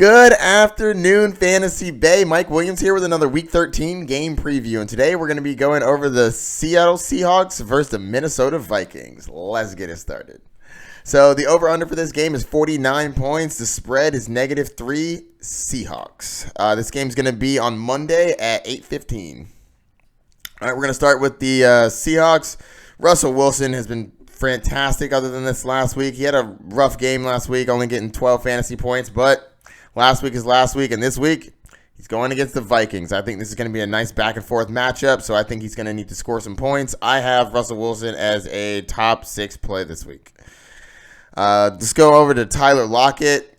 Good afternoon, Fantasy Bay. Mike Williams here with another Week 13 game preview. And today we're going to be going over the Seattle Seahawks versus the Minnesota Vikings. Let's get it started. So the over-under for this game is 49 points. The spread is -3 Seahawks. This game's going to be on Monday at 8:15. All right, we're going to start with the Seahawks. Russell Wilson has been fantastic other than this last week. He had a rough game last week, only getting 12 fantasy points, but last week is last week, and this week he's going against the Vikings. I think this is going to be a nice back-and-forth matchup, so I think he's going to need to score some points. I have Russell Wilson as a top 6 play this week. Let's go over to Tyler Lockett.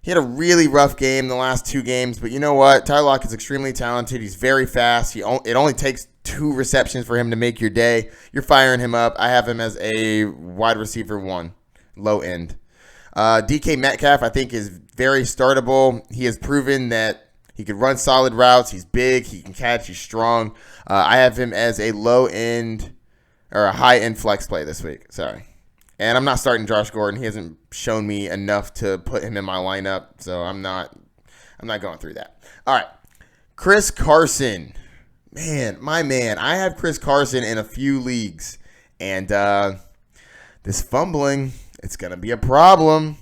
He had a really rough game the last 2 games, but you know what? Tyler Lockett's extremely talented. He's very fast. It only takes 2 receptions for him to make your day. You're firing him up. I have him as a wide receiver 1, low end. DK Metcalf, I think, is very startable. He has proven that he can run solid routes. He's big. He can catch. He's strong. I have him as a low end or a high end flex play this week. Sorry. And I'm not starting Josh Gordon. He hasn't shown me enough to put him in my lineup, so I'm not going through that. All right. Chris Carson. Man, my man. I have Chris Carson in a few leagues, and this fumbling, it's going to be a problem.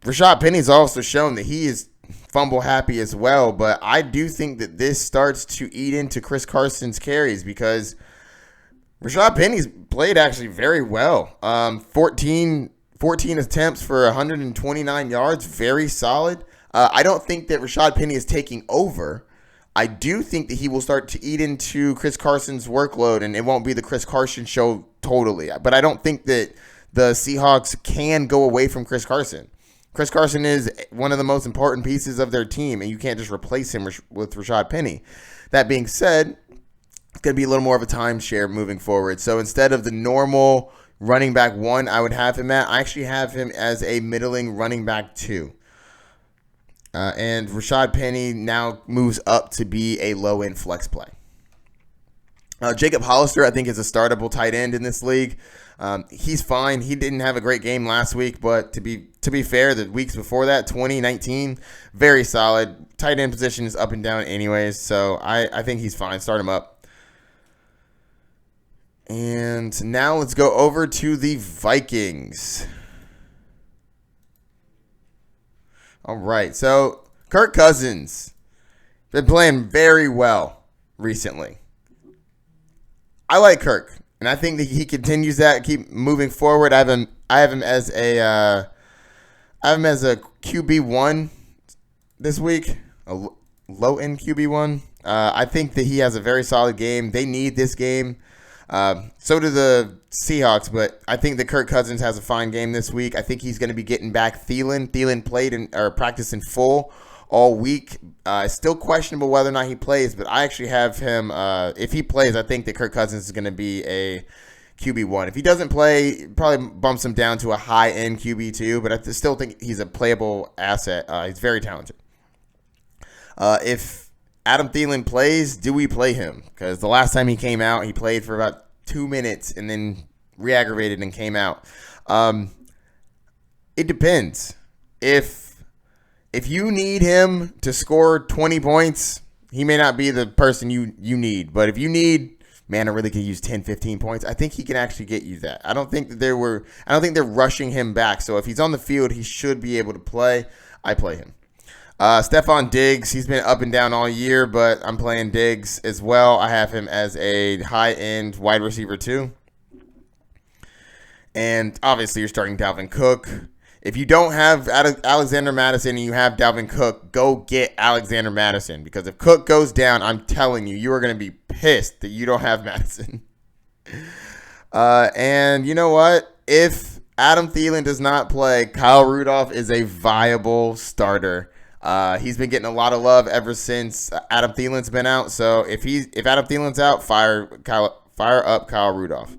Rashad Penny's also shown that he is fumble happy as well, but I do think that this starts to eat into Chris Carson's carries because Rashad Penny's played actually very well. 14 attempts for 129 yards, very solid. I don't think that Rashad Penny is taking over. I do think that he will start to eat into Chris Carson's workload, and it won't be the Chris Carson show totally. But I don't think that the Seahawks can go away from Chris Carson. Chris Carson is one of the most important pieces of their team, and you can't just replace him with Rashad Penny. That being said, it's going to be a little more of a timeshare moving forward. So instead of the normal running back 1 I would have him at, I actually have him as a middling running back 2. And Rashad Penny now moves up to be a low-end flex play. Jacob Hollister, I think, is a startable tight end in this league. He's fine. He didn't have a great game last week, but to be fair, the weeks before that, 2019, very solid. Tight end position is up and down anyways, so I think he's fine. Start him up. And now let's go over to the Vikings. All right, so Kirk Cousins been playing very well recently. I like Kirk, and I think that he continues that, keep moving forward. I have him as a QB1 this week, a low end QB1. I think that he has a very solid game. They need this game. So do the Seahawks, but I think that Kirk Cousins has a fine game this week. I think he's going to be getting back Thielen. Thielen played or practiced in full all week. It's still questionable whether or not he plays, but I actually have him. If he plays, I think that Kirk Cousins is going to be a QB1. If he doesn't play, it probably bumps him down to a high-end QB2, but I still think he's a playable asset. He's very talented. If Adam Thielen plays, do we play him? Because the last time he came out, he played for about 2 minutes and then re-aggravated and came out. It depends. If you need him to score 20 points, he may not be the person you need. But if you need, man, I really could use 10, 15 points, I think he can actually get you that. I don't think they're rushing him back. So if he's on the field, he should be able to play. I play him. Stephon Diggs, he's been up and down all year, but I'm playing Diggs as well. I have him as a high-end wide receiver 2. And obviously you're starting Dalvin Cook. If you don't have Alexander Mattison and you have Dalvin Cook, go get Alexander Mattison. Because if Cook goes down, I'm telling you, you are going to be pissed that you don't have Mattison. And you know what? If Adam Thielen does not play, Kyle Rudolph is a viable starter. He's been getting a lot of love ever since Adam Thielen's been out. So if Adam Thielen's out, fire up Kyle Rudolph.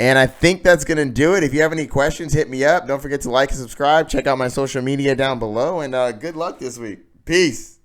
And I think that's going to do it. If you have any questions, hit me up. Don't forget to like and subscribe. Check out my social media down below. And good luck this week. Peace.